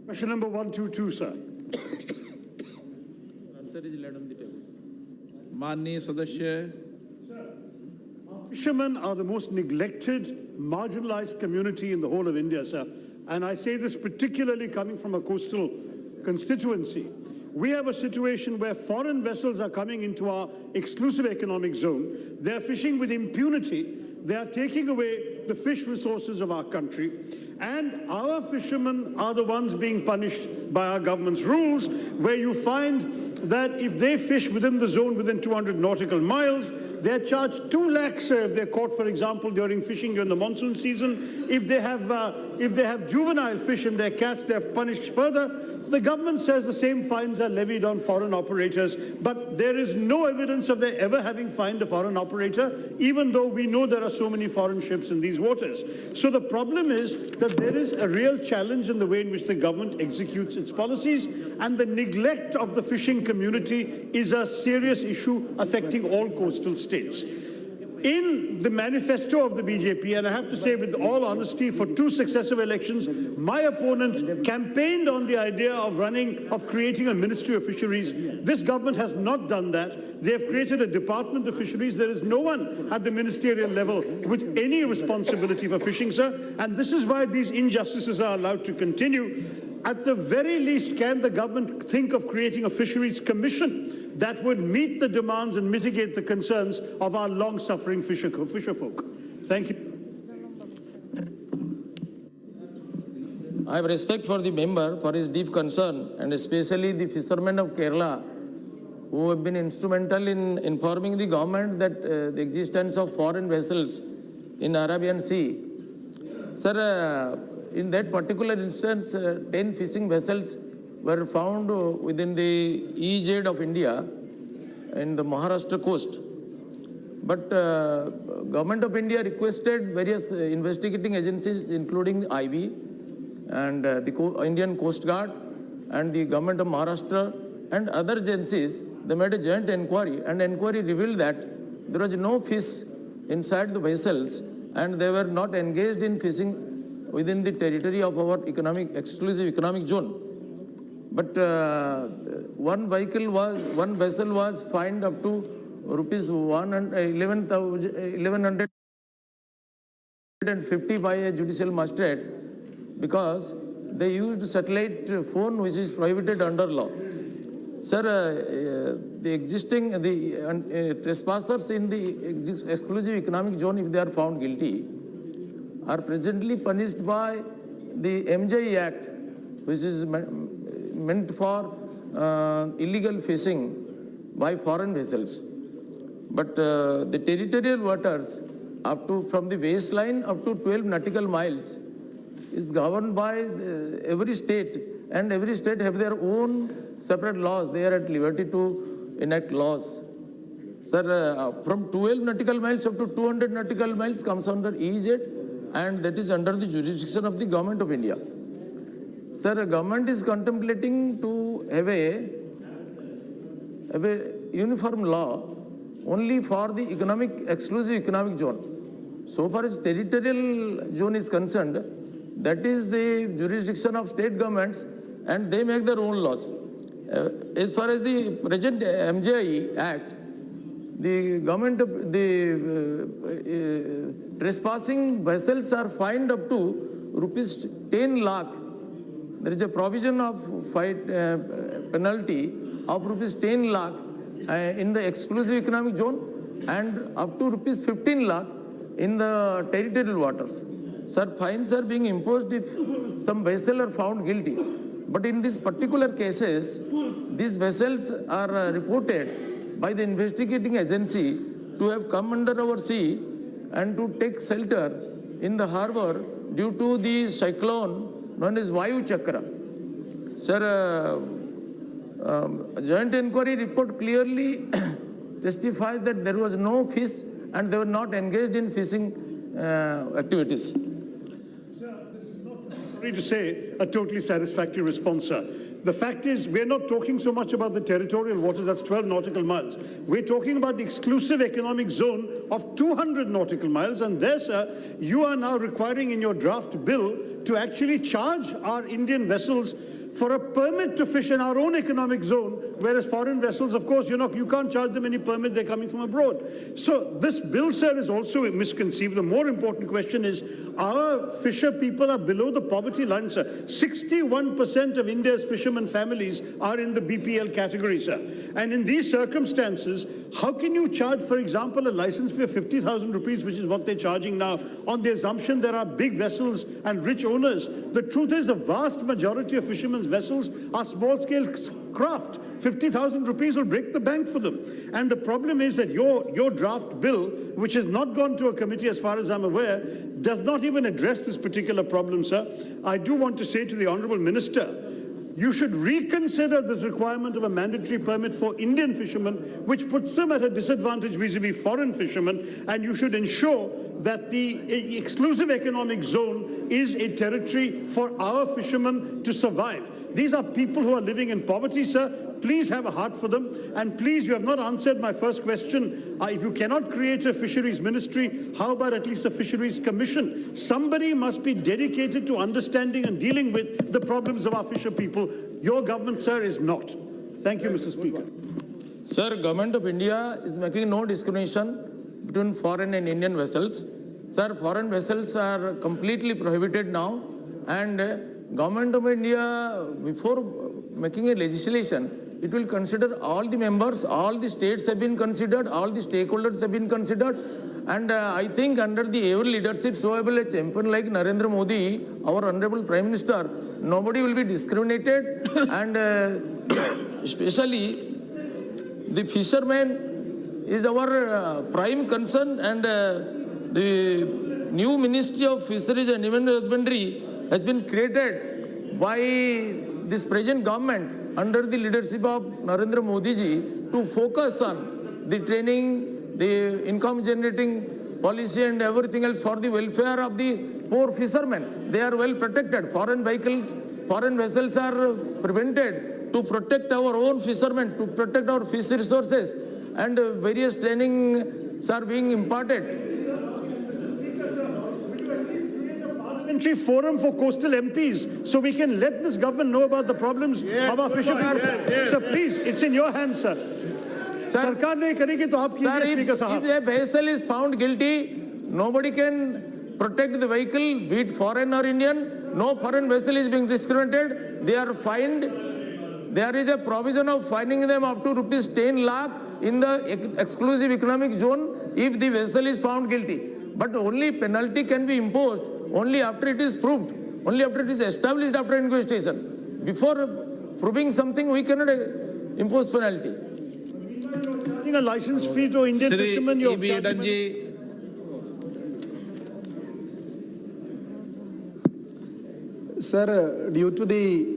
Question number 122, sir. Answer is laid on the table. माननीय सदस्य Fishermen are the most neglected, marginalized community in the whole of India, sir. And I say this particularly coming from a coastal constituency. We have a situation where foreign vessels are coming into our exclusive economic zone. They're fishing with impunity. They are taking away the fish resources of our country. And our fishermen are the ones being punished by our government's rules, where you find that if they fish within the zone within 200 nautical miles, they're charged 2 lakhs if they're caught, for example, during fishing during the monsoon season. If they have juvenile fish in their catch, they're punished further. The government says the same fines are levied on foreign operators, but there is no evidence of their ever having fined a foreign operator, even though we know there are so many foreign ships in these waters. So the problem is that there is a real challenge in the way in which the government executes its policies, and the neglect of the fishing community is a serious issue affecting all coastal states. In the manifesto of the BJP, and I have to say with all honesty, for 2 successive elections, my opponent campaigned on the idea of creating a Ministry of Fisheries. This government has not done that. They have created a Department of Fisheries. There is no one at the ministerial level with any responsibility for fishing, sir. And this is why these injustices are allowed to continue. At the very least, can the government think of creating a fisheries commission that would meet the demands and mitigate the concerns of our long-suffering fisher folk? Thank you. I have respect for the member for his deep concern, and especially the fishermen of Kerala who have been instrumental in informing the government that the existence of foreign vessels in Arabian Sea. Sir, in that particular instance, 10 fishing vessels were found within the EEZ of India in the Maharashtra coast. But Government of India requested various investigating agencies, including IB and the Indian Coast Guard and the Government of Maharashtra and other agencies. They made a joint inquiry, and inquiry revealed that there was no fish inside the vessels, and they were not engaged in fishing within the territory of our exclusive economic zone. But one vessel was fined up to rupees 1150 by a judicial magistrate because they used satellite phone, which is prohibited under law. Sir, the trespassers in the exclusive economic zone, if they are found guilty, are presently punished by the MJ Act, which is meant for illegal fishing by foreign vessels. But the territorial waters from the waistline up to 12 nautical miles is governed by every state, and every state have their own separate laws. They are at liberty to enact laws. Sir, from 12 nautical miles up to 200 nautical miles comes under EEZ, and that is under the jurisdiction of the Government of India. Sir, the government is contemplating to have a uniform law only for the exclusive economic zone. So far as territorial zone is concerned, that is the jurisdiction of state governments, and they make their own laws. As far as the present MJI Act, the government of the trespassing vessels are fined up to rupees 10 lakh. There is a provision of penalty of rupees 10 lakh in the exclusive economic zone and up to rupees 15 lakh in the territorial waters. Sir, fines are being imposed if some vessel are found guilty. But in these particular cases, these vessels are reported by the investigating agency to have come under our sea and to take shelter in the harbor due to the cyclone known as YOYO Chakra. Sir, a joint inquiry report clearly testifies that there was no fish and they were not engaged in fishing activities. Sorry to say, a totally satisfactory response, sir. The fact is, we're not talking so much about the territorial waters, that's 12 nautical miles. We're talking about the exclusive economic zone of 200 nautical miles. And there, sir, you are now requiring in your draft bill to actually charge our Indian vessels for a permit to fish in our own economic zone, whereas foreign vessels, of course, you can't charge them any permit, they're coming from abroad. So this bill, sir, is also misconceived. The more important question is, our fisher people are below the poverty line, sir. 61% of India's fishermen families are in the BPL category, sir. And in these circumstances, how can you charge, for example, a license fee of 50,000 rupees, which is what they're charging now, on the assumption there are big vessels and rich owners? The truth is, the vast majority of fishermen's vessels are small-scale craft. 50,000 rupees will break the bank for them. And the problem is that your draft bill, which has not gone to a committee as far as I'm aware, does not even address this particular problem, sir. I do want to say to the Honourable Minister, you should reconsider this requirement of a mandatory permit for Indian fishermen, which puts them at a disadvantage vis-a-vis foreign fishermen, and you should ensure that the exclusive economic zone is a territory for our fishermen to survive. These are people who are living in poverty, sir. Please have a heart for them. And please, you have not answered my first question. If you cannot create a fisheries ministry, how about at least a fisheries commission? Somebody must be dedicated to understanding and dealing with the problems of our fisher people. Your government, sir, is not. Thank you, Mr. Speaker. Sir, Government of India is making no discrimination between foreign and Indian vessels. Sir, foreign vessels are completely prohibited now, and Government of India, before making a legislation, it will consider all the members, all the states have been considered, all the stakeholders have been considered, and I think under the ever leadership, so able a champion like Narendra Modi, our Honorable Prime Minister, nobody will be discriminated, and especially the fishermen is our prime concern, and the new Ministry of Fisheries and Animal Husbandry has been created by this present government under the leadership of Narendra Modi ji to focus on the training, the income generating policy and everything else for the welfare of the poor fishermen. They are well protected. Foreign vehicles, foreign vessels are prevented to protect our own fishermen, to protect our fish resources, and various trainings are being imparted. Parliamentary forum for coastal MPs, so we can let this government know about the problems of our fisher people. Sir, please, it's in your hands, sir. Sarkar nahi karegi to aap कीजिए, Speaker Sahab. If a vessel is found guilty, nobody can protect the vehicle, be it foreign or Indian. No foreign vessel is being discriminated. They are fined. There is a provision of fining them up to rupees 10 lakh in the exclusive economic zone if the vessel is found guilty. But only penalty can be imposed only after it is proved, only after it is established after investigation. Before proving something, we cannot impose penalty. A license fee to Indian fishermen, you're Sir, due to the